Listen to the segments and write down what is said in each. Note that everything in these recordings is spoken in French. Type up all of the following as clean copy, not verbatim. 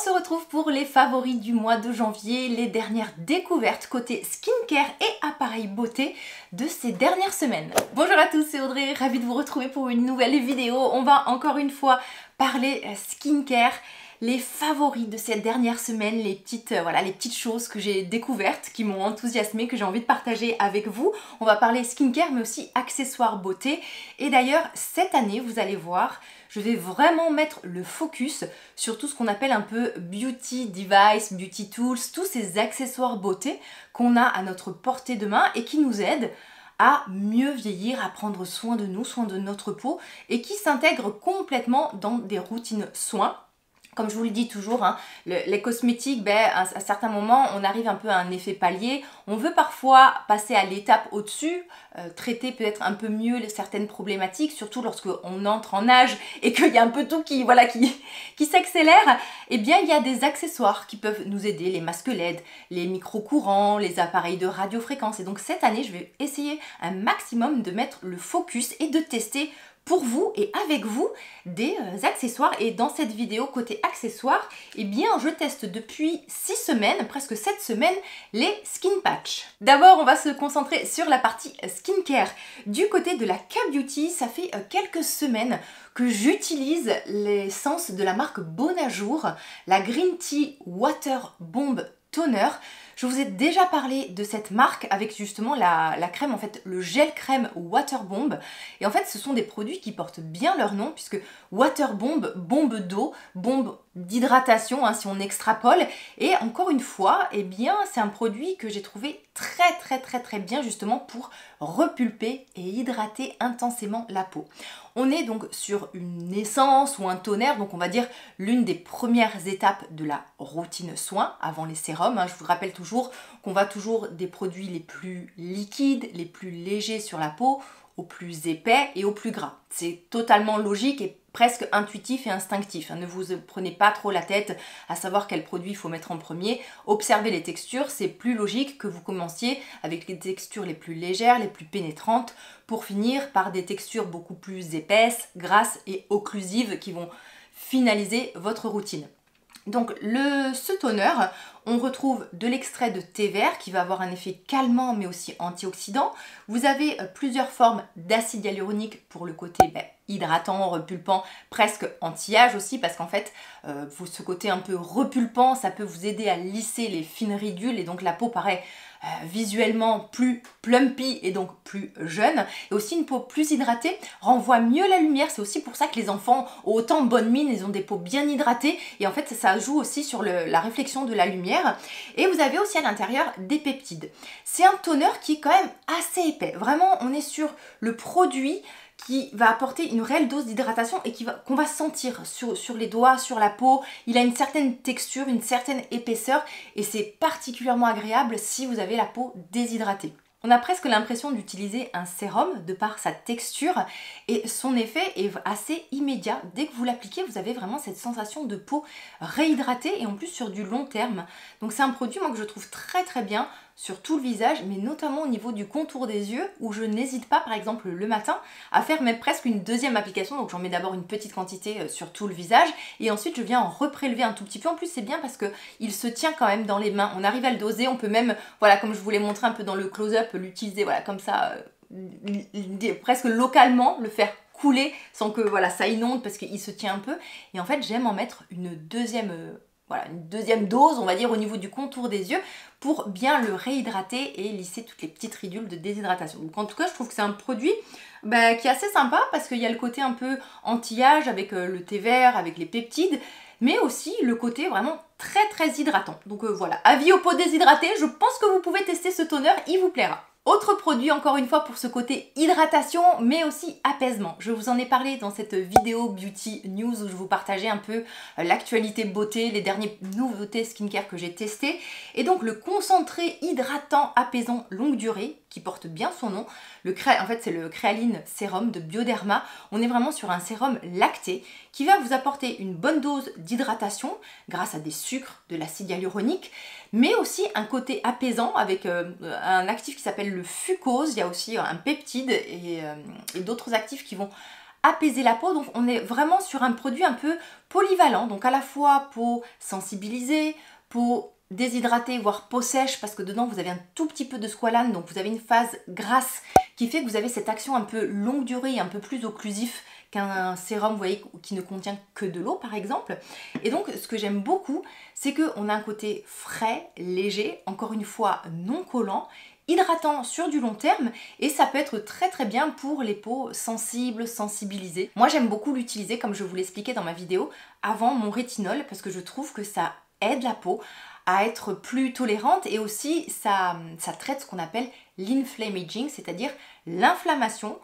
se retrouve pour les favoris du mois de janvier, les dernières découvertes côté skincare et appareil beauté de ces dernières semaines. Bonjour à tous, c'est Audrey, ravie de vous retrouver pour une nouvelle vidéo. On va encore une fois parler skincare, les favoris de ces dernières semaines, les petites choses que j'ai découvertes, qui m'ont enthousiasmée, que j'ai envie de partager avec vous. On va parler skincare mais aussi accessoires beauté. Et d'ailleurs, cette année, vous allez voir, je vais vraiment mettre le focus sur tout ce qu'on appelle un peu beauty device, beauty tools, tous ces accessoires beauté qu'on a à notre portée de main et qui nous aident à mieux vieillir, à prendre soin de nous, soin de notre peau et qui s'intègrent complètement dans des routines soins. Comme je vous le dis toujours, hein, les cosmétiques, à certains moments, on arrive un peu à un effet palier. On veut parfois passer à l'étape au-dessus, traiter peut-être un peu mieux certaines problématiques, surtout lorsqu'on entre en âge et qu'il y a un peu tout qui s'accélère. Eh bien, il y a des accessoires qui peuvent nous aider, les masques LED, les micro-courants, les appareils de radiofréquence. Et donc cette année, je vais essayer un maximum de mettre le focus et de tester pour vous et avec vous des accessoires. Et dans cette vidéo côté accessoires, eh bien je teste depuis 6 semaines, presque 7 semaines, les skin patch. D'abord on va se concentrer sur la partie skincare. Du côté de la K-Beauty, ça fait quelques semaines que j'utilise l'essence de la marque Bonajour, la Green Tea Water Bomb Toner. Je vous ai déjà parlé de cette marque avec justement la crème, en fait le gel crème Water Bomb. Et en fait ce sont des produits qui portent bien leur nom puisque Water Bomb, bombe d'eau, bombe d'hydratation si on extrapole. Et encore une fois, eh bien c'est un produit que j'ai trouvé très bien justement pour repulper et hydrater intensément la peau. On est donc sur une essence ou un toner, donc on va dire l'une des premières étapes de la routine soin avant les sérums. Je vous rappelle toujours qu'on va toujours des produits les plus liquides, les plus légers sur la peau, au plus épais et au plus gras. C'est totalement logique et presque intuitif et instinctif. Ne vous prenez pas trop la tête à savoir quel produit il faut mettre en premier. Observez les textures, c'est plus logique que vous commenciez avec les textures les plus légères, les plus pénétrantes, pour finir par des textures beaucoup plus épaisses, grasses et occlusives qui vont finaliser votre routine. Donc ce toner, on retrouve de l'extrait de thé vert qui va avoir un effet calmant mais aussi antioxydant. Vous avez plusieurs formes d'acide hyaluronique pour le côté hydratant, repulpant, presque anti-âge aussi parce qu'en fait ce côté un peu repulpant, ça peut vous aider à lisser les fines ridules et donc la peau paraît visuellement plus plumpy et donc plus jeune. Et aussi une peau plus hydratée renvoie mieux la lumière. C'est aussi pour ça que les enfants ont autant bonne mine, ils ont des peaux bien hydratées et en fait ça joue aussi sur la réflexion de la lumière. Et vous avez aussi à l'intérieur des peptides. C'est un toner qui est quand même assez épais. Vraiment on est sur le produit qui va apporter une réelle dose d'hydratation et qu'on va sentir sur les doigts, sur la peau. Il a une certaine texture, une certaine épaisseur et c'est particulièrement agréable si vous avez la peau déshydratée. On a presque l'impression d'utiliser un sérum de par sa texture et son effet est assez immédiat. Dès que vous l'appliquez, vous avez vraiment cette sensation de peau réhydratée et en plus sur du long terme. Donc c'est un produit que je trouve très bien sur tout le visage, mais notamment au niveau du contour des yeux où je n'hésite pas par exemple le matin à faire même presque une deuxième application. Donc j'en mets d'abord une petite quantité sur tout le visage et ensuite je viens en reprélever un tout petit peu. En plus c'est bien parce qu'il se tient quand même dans les mains, on arrive à le doser, on peut même, comme je vous l'ai montré un peu dans le close-up, l'utiliser comme ça, presque localement, le faire couler sans que ça inonde parce qu'il se tient un peu. Et en fait j'aime en mettre une deuxième dose, on va dire, au niveau du contour des yeux pour bien le réhydrater et lisser toutes les petites ridules de déshydratation. Donc en tout cas, je trouve que c'est un produit qui est assez sympa parce qu'il y a le côté un peu anti-âge avec le thé vert, avec les peptides, mais aussi le côté vraiment très hydratant. Donc voilà, avis aux peaux déshydratées, je pense que vous pouvez tester ce toner, il vous plaira. Autre produit encore une fois pour ce côté hydratation mais aussi apaisement. Je vous en ai parlé dans cette vidéo Beauty News où je vous partageais un peu l'actualité beauté, les dernières nouveautés skincare que j'ai testées. Et donc le concentré hydratant apaisant longue durée qui porte bien son nom. En fait c'est le Créaline Sérum de Bioderma. On est vraiment sur un sérum lacté qui va vous apporter une bonne dose d'hydratation grâce à des sucres, de l'acide hyaluronique, mais aussi un côté apaisant avec un actif qui s'appelle le fucose. Il y a aussi un peptide et d'autres actifs qui vont apaiser la peau. Donc on est vraiment sur un produit un peu polyvalent, donc à la fois peau sensibilisée, peau déshydratée, voire peau sèche, parce que dedans vous avez un tout petit peu de squalane, donc vous avez une phase grasse qui fait que vous avez cette action un peu longue durée et un peu plus occlusif qu'un sérum, vous voyez, qui ne contient que de l'eau par exemple. Et donc ce que j'aime beaucoup, c'est qu'on a un côté frais, léger, encore une fois non collant, hydratant sur du long terme, et ça peut être très très bien pour les peaux sensibles, sensibilisées. Moi j'aime beaucoup l'utiliser, comme je vous l'expliquais dans ma vidéo, avant mon rétinol, parce que je trouve que ça aide la peau à être plus tolérante, et aussi ça traite ce qu'on appelle l'inflammaging, c'est-à-dire l'inflammation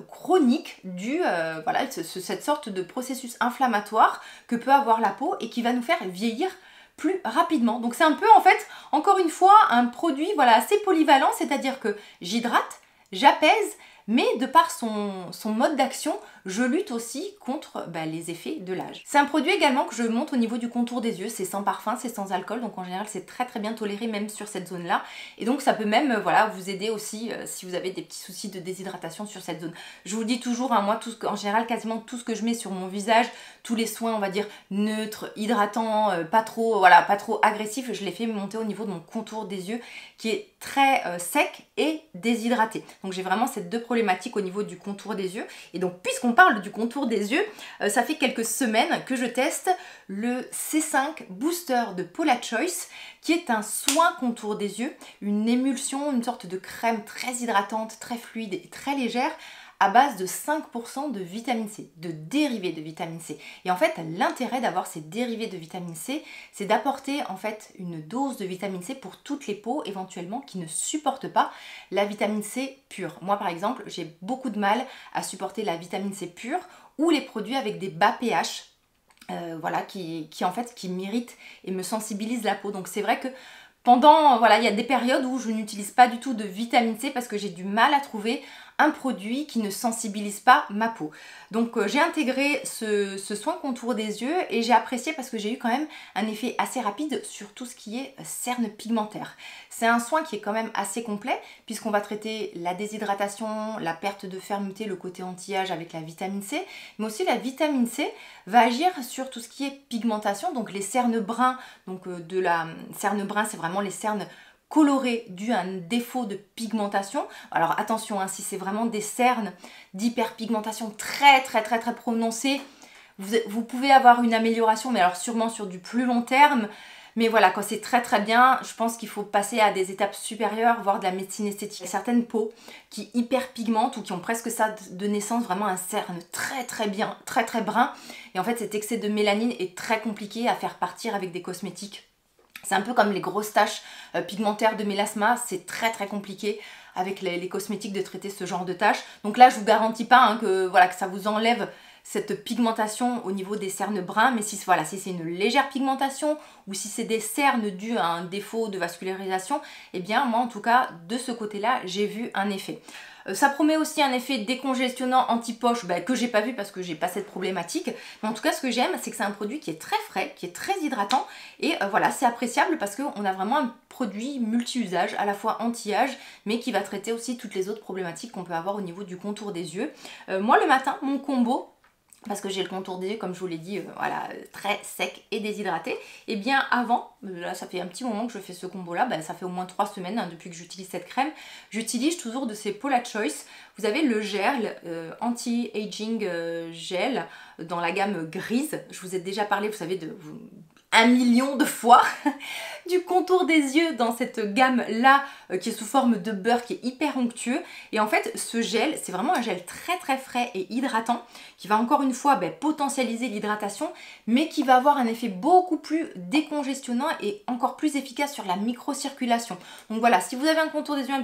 chronique due voilà, cette sorte de processus inflammatoire que peut avoir la peau et qui va nous faire vieillir plus rapidement. Donc c'est un peu en fait, encore une fois, un produit voilà, assez polyvalent, c'est-à-dire que j'hydrate, j'apaise, mais de par son mode d'action, je lutte aussi contre les effets de l'âge. C'est un produit également que je monte au niveau du contour des yeux, c'est sans parfum, c'est sans alcool, donc en général c'est très très bien toléré même sur cette zone-là, et donc ça peut même voilà, vous aider aussi si vous avez des petits soucis de déshydratation sur cette zone. Je vous le dis toujours, hein, moi en général quasiment tout ce que je mets sur mon visage, tous les soins on va dire neutres, hydratants, pas trop agressifs, je les fais monter au niveau de mon contour des yeux qui est très sec et déshydraté. Donc j'ai vraiment ces deux problématiques au niveau du contour des yeux, et donc puisqu'on parle du contour des yeux, ça fait quelques semaines que je teste le C5 Booster de Paula Choice, qui est un soin contour des yeux, une émulsion, une sorte de crème très hydratante, très fluide et très légère, à base de 5% de vitamine C, de dérivés de vitamine C. Et en fait, l'intérêt d'avoir ces dérivés de vitamine C, c'est d'apporter en fait une dose de vitamine C pour toutes les peaux éventuellement qui ne supportent pas la vitamine C pure. Moi par exemple, j'ai beaucoup de mal à supporter la vitamine C pure ou les produits avec des bas pH, voilà, qui m'irritent et me sensibilisent la peau. Donc c'est vrai que pendant, voilà, il y a des périodes où je n'utilise pas du tout de vitamine C parce que j'ai du mal à trouver un produit qui ne sensibilise pas ma peau. Donc j'ai intégré ce soin contour des yeux et j'ai apprécié parce que j'ai eu quand même un effet assez rapide sur tout ce qui est cernes pigmentaires. C'est un soin qui est quand même assez complet puisqu'on va traiter la déshydratation, la perte de fermeté, le côté anti-âge avec la vitamine C, mais aussi la vitamine C va agir sur tout ce qui est pigmentation, donc les cernes bruns, donc cernes bruns c'est vraiment les cernes colorées dû à un défaut de pigmentation. Alors attention, hein, si c'est vraiment des cernes d'hyperpigmentation très prononcées, vous pouvez avoir une amélioration, mais alors sûrement sur du plus long terme. Mais voilà, quand c'est très bien, je pense qu'il faut passer à des étapes supérieures, voire de la médecine esthétique. Il y a certaines peaux qui hyperpigmentent ou qui ont presque ça de naissance, vraiment un cerne très brun. Et en fait, cet excès de mélanine est très compliqué à faire partir avec des cosmétiques. C'est un peu comme les grosses taches pigmentaires de mélasma, c'est très compliqué avec les cosmétiques de traiter ce genre de taches. Donc là, je vous garantis pas hein, que ça vous enlève cette pigmentation au niveau des cernes bruns, mais si c'est une légère pigmentation ou si c'est des cernes dues à un défaut de vascularisation, eh bien moi en tout cas de ce côté-là, j'ai vu un effet. Ça promet aussi un effet décongestionnant anti-poche que j'ai pas vu parce que j'ai pas cette problématique. Mais en tout cas, ce que j'aime, c'est que c'est un produit qui est très frais, qui est très hydratant. Et voilà, c'est appréciable parce qu'on a vraiment un produit multi-usage, à la fois anti-âge, mais qui va traiter aussi toutes les autres problématiques qu'on peut avoir au niveau du contour des yeux. Moi, le matin, mon combo, parce que j'ai le contour des yeux, comme je vous l'ai dit, voilà, très sec et déshydraté. Et bien avant, là ça fait un petit moment que je fais ce combo là, ça fait au moins 3 semaines hein, depuis que j'utilise cette crème. J'utilise toujours de ces Paula Choice. Vous avez le gel, anti-aging gel, dans la gamme grise. Je vous ai déjà parlé, vous savez, de 1 million de fois du contour des yeux dans cette gamme là qui est sous forme de beurre, qui est hyper onctueux. Et en fait ce gel, c'est vraiment un gel très frais et hydratant qui va encore une fois potentialiser l'hydratation, mais qui va avoir un effet beaucoup plus décongestionnant et encore plus efficace sur la microcirculation. Donc voilà, si vous avez un contour des yeux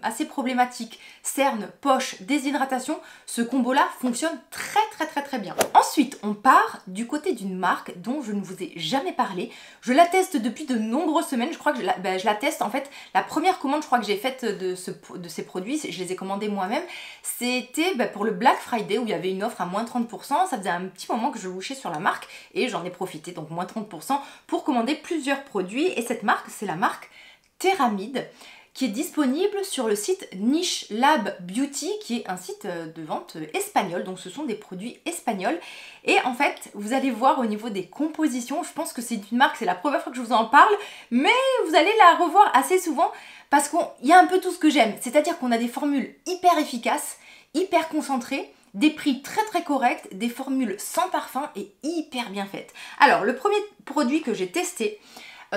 assez problématique, cernes, poche, déshydratation, ce combo là fonctionne très bien. Ensuite on part du côté d'une marque dont je ne vous ai jamais parlé. Je la teste depuis de nombreuses semaines. Je crois que je la teste en fait. La première commande je crois que j'ai faite de ces produits, je les ai commandés moi-même, c'était pour le Black Friday où il y avait une offre à moins 30%. Ça faisait un petit moment que je louchais sur la marque et j'en ai profité, donc moins 30% pour commander plusieurs produits. Et cette marque, c'est la marque Theramid, qui est disponible sur le site Niche Lab Beauty, qui est un site de vente espagnol. Donc ce sont des produits espagnols. Et en fait, vous allez voir au niveau des compositions, je pense que c'est une marque, c'est la première fois que je vous en parle, mais vous allez la revoir assez souvent parce qu'il y a un peu tout ce que j'aime. C'est-à-dire qu'on a des formules hyper efficaces, hyper concentrées, des prix très très corrects, des formules sans parfum et hyper bien faites. Alors, le premier produit que j'ai testé,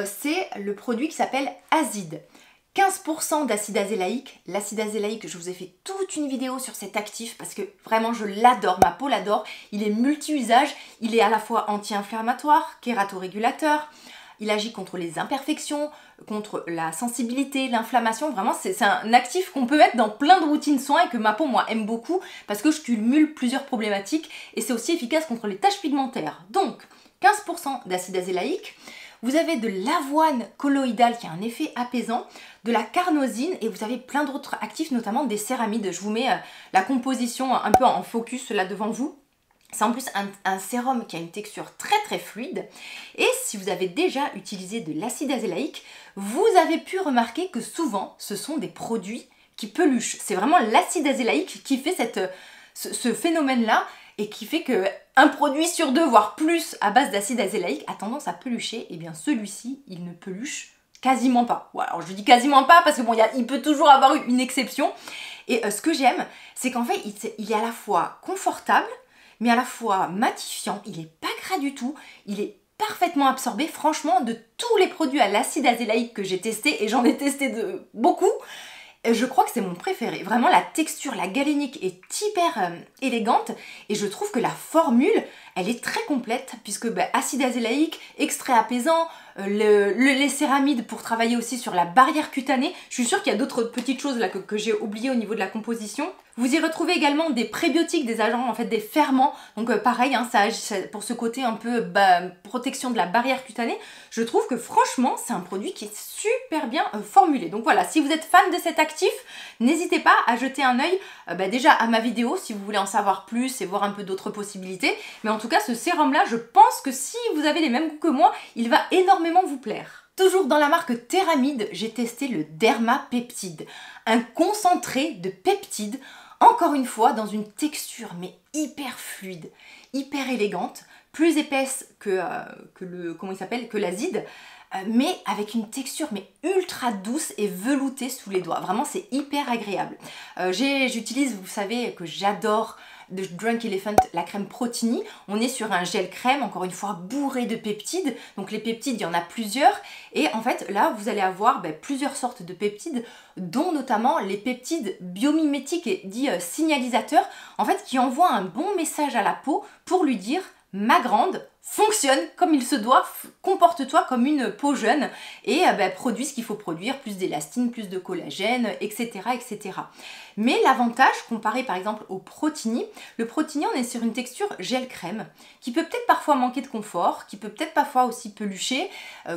c'est le produit qui s'appelle Azide. 15% d'acide azélaïque. L'acide azélaïque, je vous ai fait toute une vidéo sur cet actif parce que vraiment je l'adore, ma peau l'adore. Il est multi-usage, il est à la fois anti-inflammatoire, kératorégulateur, il agit contre les imperfections, contre la sensibilité, l'inflammation. Vraiment, c'est un actif qu'on peut mettre dans plein de routines soins et que ma peau, moi, aime beaucoup parce que je cumule plusieurs problématiques et c'est aussi efficace contre les taches pigmentaires. Donc, 15% d'acide azélaïque. Vous avez de l'avoine colloïdale qui a un effet apaisant, de la carnosine et vous avez plein d'autres actifs, notamment des céramides. Je vous mets la composition un peu en focus là devant vous. C'est en plus un sérum qui a une texture très très fluide. Et si vous avez déjà utilisé de l'acide azélaïque, vous avez pu remarquer que souvent ce sont des produits qui peluchent. C'est vraiment l'acide azélaïque qui fait ce phénomène-là et qui fait qu'un produit sur deux, voire plus, à base d'acide azélaïque a tendance à pelucher. Et bien celui-ci, il ne peluche quasiment pas. Bon, alors je dis quasiment pas parce que bon, il peut toujours avoir une exception. Et ce que j'aime, c'est qu'en fait, il est à la fois confortable, mais à la fois matifiant. Il n'est pas gras du tout, il est parfaitement absorbé. Franchement, de tous les produits à l'acide azélaïque que j'ai testé, et j'en ai testé beaucoup, je crois que c'est mon préféré. Vraiment, la texture, la galénique est hyper élégante et je trouve que la formule, elle est très complète puisque acide azélaïque, extrait apaisant, les céramides pour travailler aussi sur la barrière cutanée. Je suis sûre qu'il y a d'autres petites choses là que j'ai oubliées au niveau de la composition. Vous y retrouvez également des prébiotiques, des agents, en fait des ferments. Donc pareil, hein, ça agit pour ce côté un peu protection de la barrière cutanée. Je trouve que franchement, c'est un produit qui est super bien formulé. Donc voilà, si vous êtes fan de cet actif, n'hésitez pas à jeter un œil déjà à ma vidéo si vous voulez en savoir plus et voir un peu d'autres possibilités. Mais en tout cas, ce sérum-là, je pense que si vous avez les mêmes goûts que moi, il va énormément vous plaire. Toujours dans la marque Theramide, j'ai testé le Derma Peptide, un concentré de peptides, encore une fois dans une texture mais hyper fluide, hyper élégante, plus épaisse que l'azide, mais avec une texture mais ultra douce et veloutée sous les doigts. Vraiment, c'est hyper agréable. J'utilise, vous savez que j'adore de Drunk Elephant, la crème Protini. On est sur un gel crème, encore une fois, bourré de peptides. Donc les peptides, il y en a plusieurs. Et en fait, là, vous allez avoir plusieurs sortes de peptides, dont notamment les peptides biomimétiques et dits signalisateurs, en fait, qui envoient un bon message à la peau pour lui dire « Ma grande, fonctionne comme il se doit, comporte-toi comme une peau jeune et produis ce qu'il faut produire, plus d'élastine, plus de collagène, etc. etc. » Mais l'avantage, comparé par exemple au Protini, le Protini, on est sur une texture gel-crème qui peut peut-être parfois manquer de confort, qui peut peut-être parfois aussi pelucher,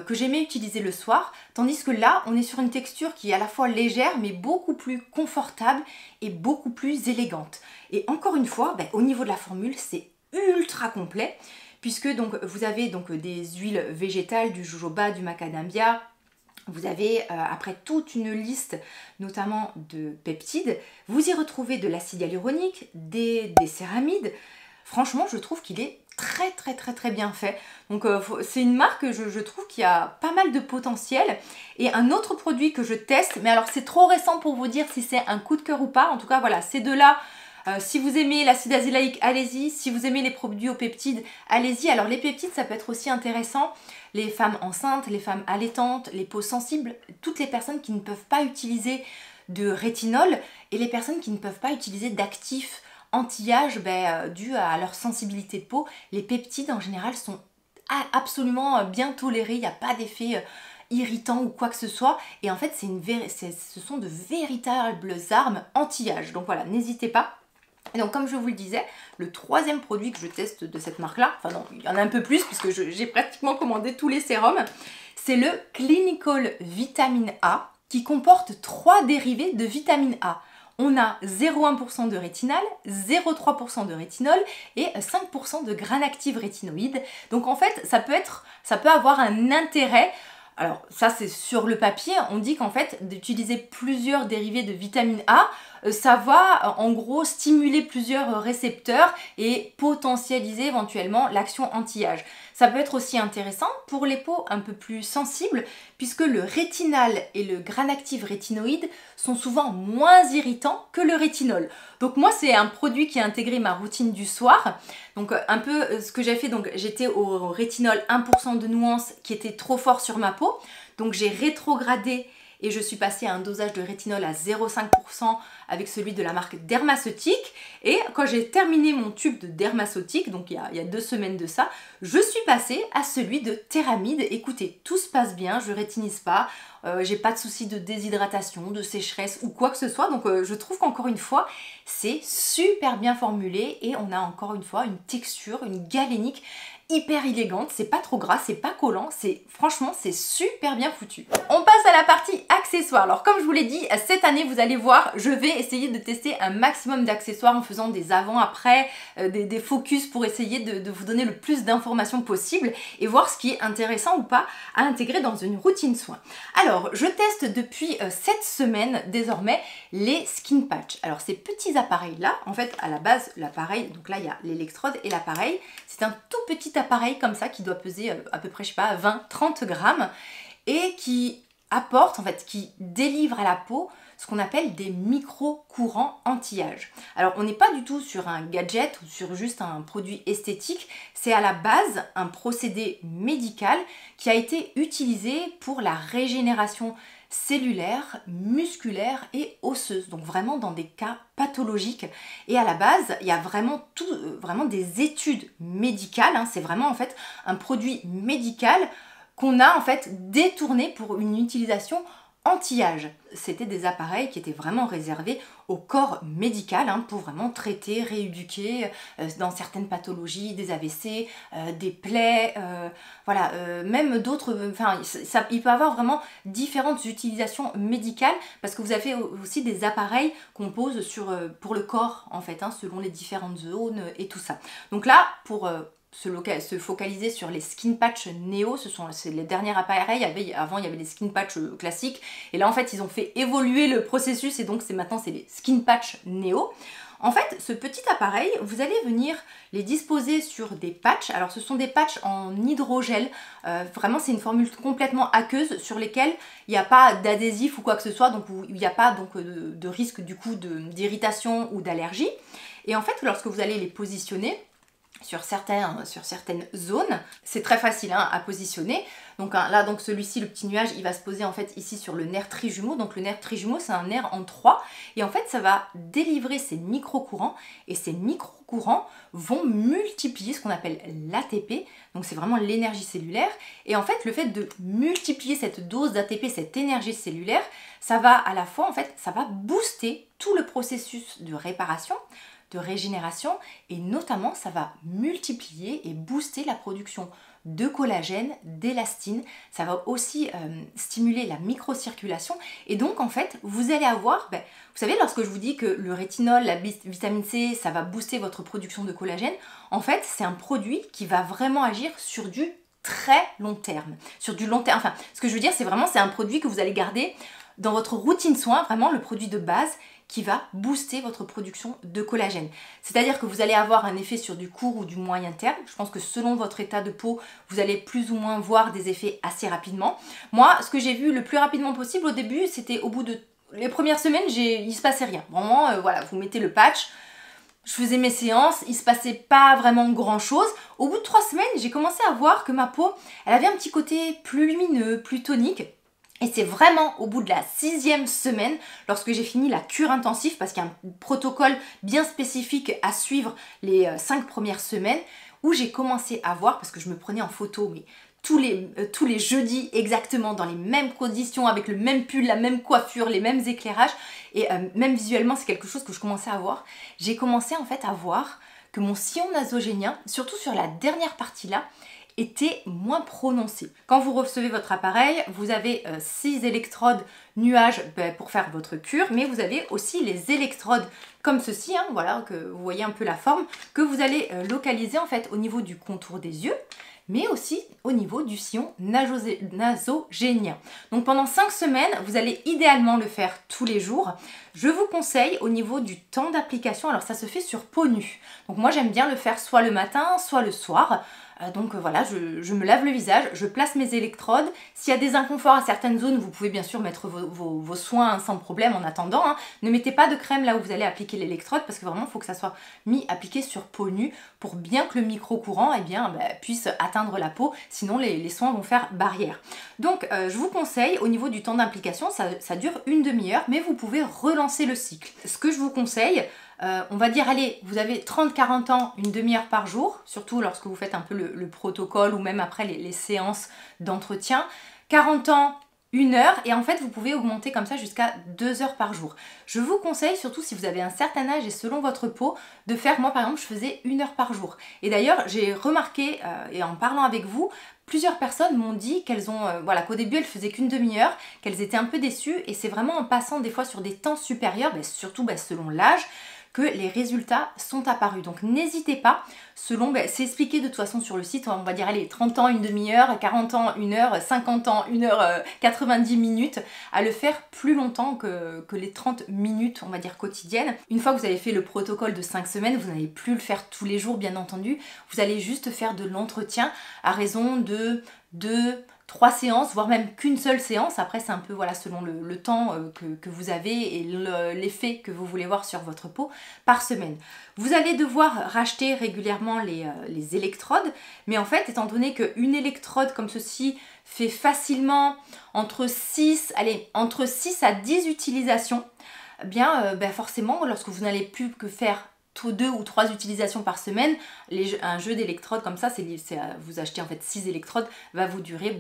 que j'aimais utiliser le soir, tandis que là, on est sur une texture qui est à la fois légère, mais beaucoup plus confortable et beaucoup plus élégante. Et encore une fois, au niveau de la formule, c'est ultra complet, puisque donc vous avez donc des huiles végétales, du jojoba, du macadamia. Vous avez après toute une liste notamment de peptides. Vous y retrouvez de l'acide hyaluronique, des céramides. Franchement, je trouve qu'il est très bien fait. Donc c'est une marque, je trouve, qui a pas mal de potentiel. Et un autre produit que je teste, mais alors c'est trop récent pour vous dire si c'est un coup de cœur ou pas. En tout cas, voilà, ces deux-là. Si vous aimez l'acide azélaïque, allez-y. Si vous aimez les produits aux peptides, allez-y. Alors les peptides, ça peut être aussi intéressant. Les femmes enceintes, les femmes allaitantes, les peaux sensibles, toutes les personnes qui ne peuvent pas utiliser de rétinol et les personnes qui ne peuvent pas utiliser d'actifs anti-âge dû à leur sensibilité de peau. Les peptides en général sont absolument bien tolérés. Il n'y a pas d'effet irritant ou quoi que ce soit. Et en fait, ce sont de véritables armes anti-âge. Donc voilà, n'hésitez pas. Et donc comme je vous le disais, le troisième produit que je teste de cette marque-là, enfin non, il y en a un peu plus puisque j'ai pratiquement commandé tous les sérums, c'est le Clinical Vitamine A qui comporte 3 dérivés de vitamine A. On a 0,1% de rétinal, 0,3% de rétinol et 5% de graines actives rétinoïdes. Donc en fait, ça peut avoir un intérêt Alors ça c'est sur le papier, on dit qu'en fait d'utiliser plusieurs dérivés de vitamine A, ça va en gros stimuler plusieurs récepteurs et potentialiser éventuellement l'action anti-âge. Ça peut être aussi intéressant pour les peaux un peu plus sensibles puisque le rétinal et le granactive rétinoïde sont souvent moins irritants que le rétinol. Donc moi c'est un produit qui a intégré ma routine du soir. Donc un peu ce que j'ai fait, donc j'étais au rétinol 1% de nuance qui était trop fort sur ma peau. Donc j'ai rétrogradé et je suis passée à un dosage de rétinol à 0,5% avec celui de la marque Dermaceutique. Et quand j'ai terminé mon tube de Dermaceutique, donc il y a 2 semaines de ça, je suis passée à celui de Théramide. Écoutez, tout se passe bien, je rétinise pas, j'ai pas de soucis de déshydratation, de sécheresse ou quoi que ce soit. Donc je trouve qu'encore une fois, c'est super bien formulé et on a encore une fois une texture, une galénique hyper élégante, c'est pas trop gras, c'est pas collant, franchement c'est super bien foutu. On passe à la partie accessoires. Alors comme je vous l'ai dit, cette année vous allez voir, je vais essayer de tester un maximum d'accessoires en faisant des avant-après, des focus pour essayer de vous donner le plus d'informations possible et voir ce qui est intéressant ou pas à intégrer dans une routine soin. Alors je teste depuis 7 semaines désormais les skin patch. Alors ces petits appareils là, en fait à la base l'appareil, donc là il y a l'électrode et l'appareil, c'est un tout petit appareil comme ça qui doit peser à peu près, je sais pas, 20-30 grammes et qui apporte, en fait, qui délivre à la peau ce qu'on appelle des micro-courants anti-âge. Alors on n'est pas du tout sur un gadget ou sur juste un produit esthétique, c'est à la base un procédé médical qui a été utilisé pour la régénération cellulaire, musculaire et osseuse, donc vraiment dans des cas pathologiques. Et à la base, il y a vraiment vraiment des études médicales, hein. C'est vraiment en fait un produit médical qu'on a en fait détourné pour une utilisation anti-âge. C'était des appareils qui étaient vraiment réservés au corps médical, hein, pour vraiment traiter, rééduquer dans certaines pathologies, des AVC, des plaies, voilà, même d'autres, enfin il peut y avoir vraiment différentes utilisations médicales parce que vous avez aussi des appareils qu'on pose pour le corps en fait, hein, selon les différentes zones et tout ça. Donc là, pour se focaliser sur les skin patch Neo, c'est les derniers appareils. Avant il y avait les skin patch classiques et là en fait ils ont fait évoluer le processus et donc maintenant c'est les skin patch Neo. En fait ce petit appareil, vous allez venir les disposer sur des patchs. Alors ce sont des patchs en hydrogel, vraiment c'est une formule complètement aqueuse sur lesquelles il n'y a pas d'adhésif ou quoi que ce soit, donc il n'y a pas donc de risque du coup d'irritation ou d'allergie. Et en fait lorsque vous allez les positionner sur certaines zones, c'est très facile hein, à positionner. Donc là, donc celui-ci, le petit nuage, il va se poser en fait ici sur le nerf trijumeau. Donc le nerf trijumeau, c'est un nerf en 3. Et en fait, ça va délivrer ces micro-courants. Et ces micro-courants vont multiplier ce qu'on appelle l'ATP. Donc c'est vraiment l'énergie cellulaire. Et en fait, le fait de multiplier cette dose d'ATP, cette énergie cellulaire, ça va à la fois, en fait, ça va booster tout le processus de réparation, de régénération et notamment ça va multiplier et booster la production de collagène, d'élastine. Ça va aussi stimuler la microcirculation et donc en fait vous allez avoir, vous savez lorsque je vous dis que le rétinol, la vitamine C, ça va booster votre production de collagène, en fait c'est un produit qui va vraiment agir sur du très long terme. Sur du long terme, enfin ce que je veux dire c'est vraiment c'est un produit que vous allez garder dans votre routine soin, vraiment le produit de base qui va booster votre production de collagène. C'est-à-dire que vous allez avoir un effet sur du court ou du moyen terme. Je pense que selon votre état de peau, vous allez plus ou moins voir des effets assez rapidement. Moi, ce que j'ai vu le plus rapidement possible au début, c'était au bout de les premières semaines, il se passait rien. Vraiment, voilà, vous mettez le patch, je faisais mes séances, il se passait pas vraiment grand chose. Au bout de 3 semaines, j'ai commencé à voir que ma peau, elle avait un petit côté plus lumineux, plus tonique. Et c'est vraiment au bout de la 6e semaine, lorsque j'ai fini la cure intensive, parce qu'il y a un protocole bien spécifique à suivre les 5 premières semaines, où j'ai commencé à voir, parce que je me prenais en photo, mais tous les jeudis exactement, dans les mêmes conditions, avec le même pull, la même coiffure, les mêmes éclairages, et même visuellement c'est quelque chose que je commençais à voir. J'ai commencé en fait à voir que mon sillon nasogénien, surtout sur la dernière partie là, était moins prononcé. Quand vous recevez votre appareil, vous avez 6 électrodes nuages pour faire votre cure, mais vous avez aussi les électrodes comme ceci, hein, voilà, que vous voyez un peu la forme, que vous allez localiser en fait au niveau du contour des yeux, mais aussi au niveau du sillon nasogénien. Donc pendant 5 semaines, vous allez idéalement le faire tous les jours. Je vous conseille au niveau du temps d'application, alors ça se fait sur peau nue. Donc moi j'aime bien le faire soit le matin, soit le soir. Donc voilà, je me lave le visage, je place mes électrodes. S'il y a des inconforts à certaines zones, vous pouvez bien sûr mettre vos soins sans problème en attendant. Ne mettez pas de crème là où vous allez appliquer l'électrode parce que vraiment il faut que ça soit appliqué sur peau nue pour bien que le micro-courant puisse atteindre la peau, sinon les soins vont faire barrière. Donc je vous conseille, au niveau du temps d'application, ça dure une demi-heure, mais vous pouvez relancer le cycle. Ce que je vous conseille, on va dire, allez, vous avez 30-40 ans, une demi-heure par jour, surtout lorsque vous faites un peu le protocole ou même après les séances d'entretien. 40 ans, 1 heure, et en fait vous pouvez augmenter comme ça jusqu'à 2 heures par jour. Je vous conseille, surtout si vous avez un certain âge et selon votre peau, de faire, moi par exemple je faisais 1 heure par jour. Et d'ailleurs j'ai remarqué, et en parlant avec vous, plusieurs personnes m'ont dit qu'elles ont, qu'au début elles faisaient qu'une demi-heure, qu'elles étaient un peu déçues, et c'est vraiment en passant des fois sur des temps supérieurs, surtout selon l'âge, que les résultats sont apparus. Donc n'hésitez pas, c'est expliqué de toute façon sur le site, on va dire allez, 30 ans, une demi-heure, 40 ans, 1 heure, 50 ans, 1 heure, 90 minutes, à le faire plus longtemps que les 30 minutes, on va dire, quotidiennes. Une fois que vous avez fait le protocole de 5 semaines, vous n'allez plus le faire tous les jours, bien entendu, vous allez juste faire de l'entretien à raison de 2-3 séances, voire même qu'une seule séance. Après c'est un peu selon le temps que vous avez et l'effet que vous voulez voir sur votre peau par semaine. Vous allez devoir racheter régulièrement les électrodes, mais en fait étant donné qu'une électrode comme ceci fait facilement entre 6 à 10 utilisations, forcément lorsque vous n'allez plus que faire 2 ou 3 utilisations par semaine, un jeu d'électrodes comme ça, vous achetez en fait 6 électrodes, va vous durer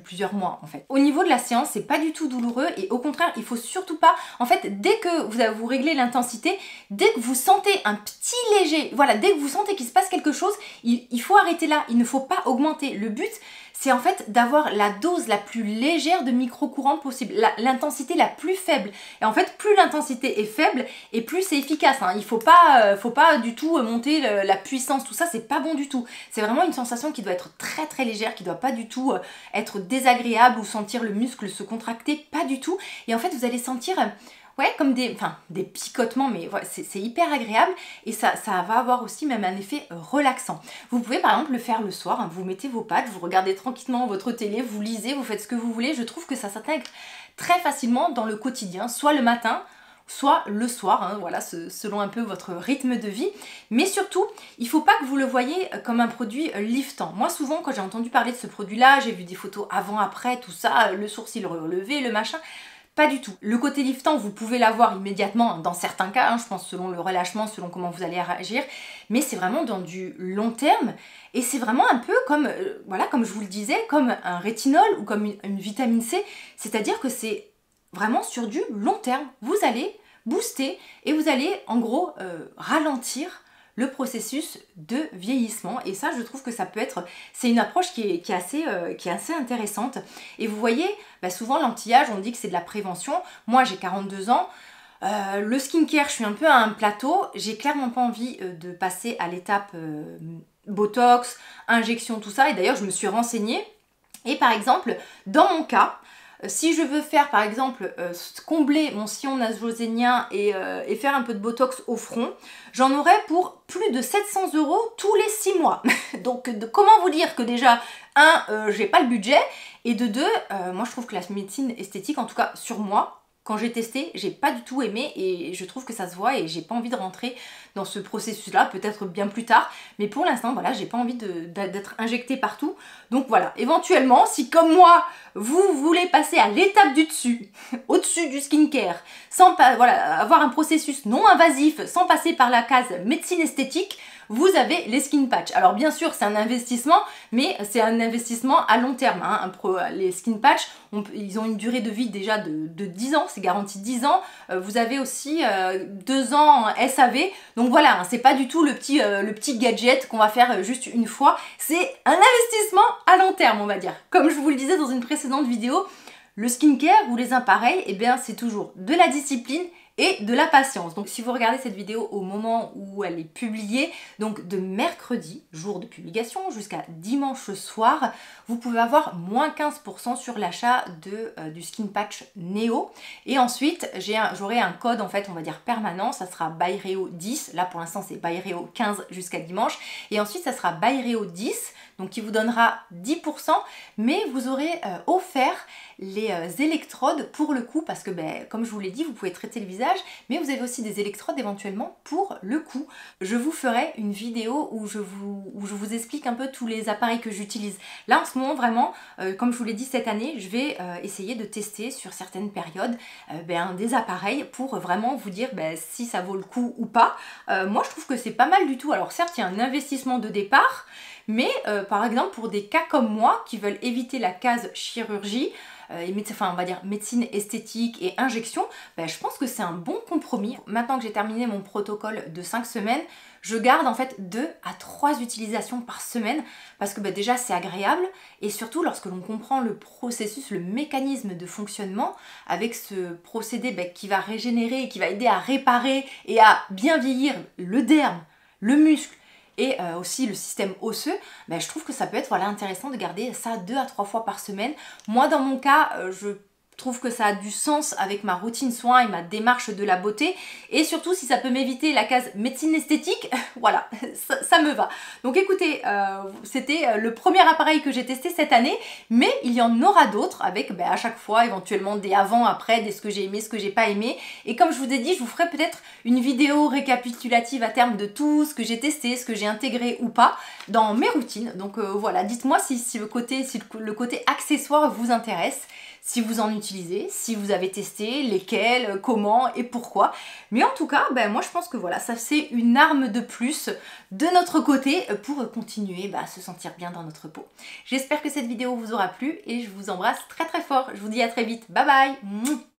plusieurs mois en fait. Au niveau de la séance, c'est pas du tout douloureux et au contraire, il faut surtout pas, en fait, dès que vous réglez l'intensité, dès que vous sentez un petit léger, dès que vous sentez qu'il se passe quelque chose, il faut arrêter là, il ne faut pas augmenter. Le but, c'est en fait d'avoir la dose la plus légère de micro-courant possible, l'intensité la plus faible. Et en fait, plus l'intensité est faible et plus c'est efficace. Il faut pas du tout monter la puissance, tout ça, c'est pas bon du tout. C'est vraiment une sensation qui doit être très très légère, qui doit pas du tout être désagréable ou sentir le muscle se contracter, pas du tout. Et en fait, vous allez sentir comme des picotements, mais c'est hyper agréable et ça va avoir aussi même un effet relaxant. Vous pouvez par exemple le faire le soir, vous mettez vos pattes, vous regardez tranquillement votre télé, vous lisez, vous faites ce que vous voulez. Je trouve que ça s'intègre très facilement dans le quotidien, soit le matin, soit le soir, selon un peu votre rythme de vie. Mais surtout, il ne faut pas que vous le voyez comme un produit liftant. Moi souvent, quand j'ai entendu parler de ce produit-là, j'ai vu des photos avant-après, tout ça, le sourcil relevé, le machin. Pas du tout. Le côté liftant, vous pouvez l'avoir immédiatement dans certains cas, je pense selon le relâchement, selon comment vous allez réagir, mais c'est vraiment dans du long terme et c'est vraiment un peu comme, comme je vous le disais, comme un rétinol ou comme une vitamine C, c'est-à-dire que c'est vraiment sur du long terme. Vous allez booster et vous allez en gros ralentir le processus de vieillissement et ça je trouve que ça peut être, c'est une approche qui est assez intéressante et vous voyez souvent l'anti-âge on dit que c'est de la prévention. Moi j'ai 42 ans, le skincare je suis un peu à un plateau, j'ai clairement pas envie de passer à l'étape botox, injection, tout ça et d'ailleurs je me suis renseignée et par exemple dans mon cas, si je veux faire par exemple combler mon sillon nasogénien et faire un peu de botox au front, j'en aurai pour plus de 700 € tous les 6 mois. Donc comment vous dire que déjà, j'ai pas le budget et de 2, moi je trouve que la médecine esthétique, en tout cas sur moi, quand j'ai testé, j'ai pas du tout aimé et je trouve que ça se voit et j'ai pas envie de rentrer dans ce processus-là, peut-être bien plus tard. Mais pour l'instant, j'ai pas envie d'être injectée partout. Donc voilà, éventuellement, si comme moi, vous voulez passer à l'étape du dessus, au-dessus du skincare, sans avoir un processus non invasif, sans passer par la case médecine esthétique, vous avez les skin patch. Alors bien sûr, c'est un investissement, mais c'est un investissement à long terme. Les skin patch, ils ont une durée de vie déjà de 10 ans, c'est garanti 10 ans. Vous avez aussi 2 ans en SAV. Donc voilà, c'est pas du tout le petit gadget qu'on va faire juste une fois. C'est un investissement à long terme, on va dire. Comme je vous le disais dans une précédente vidéo, le skincare ou les appareils, c'est toujours de la discipline et de la patience. Donc si vous regardez cette vidéo au moment où elle est publiée, donc de mercredi, jour de publication, jusqu'à dimanche soir, vous pouvez avoir moins 15% sur l'achat du Skin Patch Neo. Et ensuite, j'aurai un code en fait, on va dire permanent, ça sera ByReo 10, là pour l'instant c'est ByReo 15 jusqu'à dimanche, et ensuite ça sera ByReo 10, donc qui vous donnera 10%, mais vous aurez offert les électrodes pour le cou, parce que comme je vous l'ai dit, vous pouvez traiter le visage, mais vous avez aussi des électrodes éventuellement pour le cou. Je vous ferai une vidéo où je vous explique un peu tous les appareils que j'utilise. Là en ce moment vraiment, comme je vous l'ai dit cette année, je vais essayer de tester sur certaines périodes des appareils pour vraiment vous dire si ça vaut le coup ou pas. Moi je trouve que c'est pas mal du tout. Alors certes il y a un investissement de départ, mais par exemple pour des cas comme moi qui veulent éviter la case chirurgie, on va dire médecine esthétique et injection, je pense que c'est un bon compromis. Maintenant que j'ai terminé mon protocole de 5 semaines, je garde en fait 2 à 3 utilisations par semaine parce que déjà c'est agréable et surtout lorsque l'on comprend le processus, le mécanisme de fonctionnement avec ce procédé qui va régénérer et qui va aider à réparer et à bien vieillir le derme, le muscle, et aussi le système osseux, je trouve que ça peut être intéressant de garder ça 2 à 3 fois par semaine. Moi dans mon cas, je trouve que ça a du sens avec ma routine soin et ma démarche de la beauté, et surtout si ça peut m'éviter la case médecine esthétique, voilà, ça me va. Donc écoutez, c'était le premier appareil que j'ai testé cette année, mais il y en aura d'autres avec à chaque fois éventuellement des avant, après, des ce que j'ai aimé, ce que j'ai pas aimé, et comme je vous ai dit, je vous ferai peut-être une vidéo récapitulative à terme de tout ce que j'ai testé, ce que j'ai intégré ou pas dans mes routines. Donc voilà, dites-moi si le côté accessoire vous intéresse, si vous en utilisez, si vous avez testé, lesquels, comment et pourquoi. Mais en tout cas, moi je pense que voilà, ça c'est une arme de plus de notre côté pour continuer à se sentir bien dans notre peau. J'espère que cette vidéo vous aura plu et je vous embrasse très très fort. Je vous dis à très vite. Bye bye.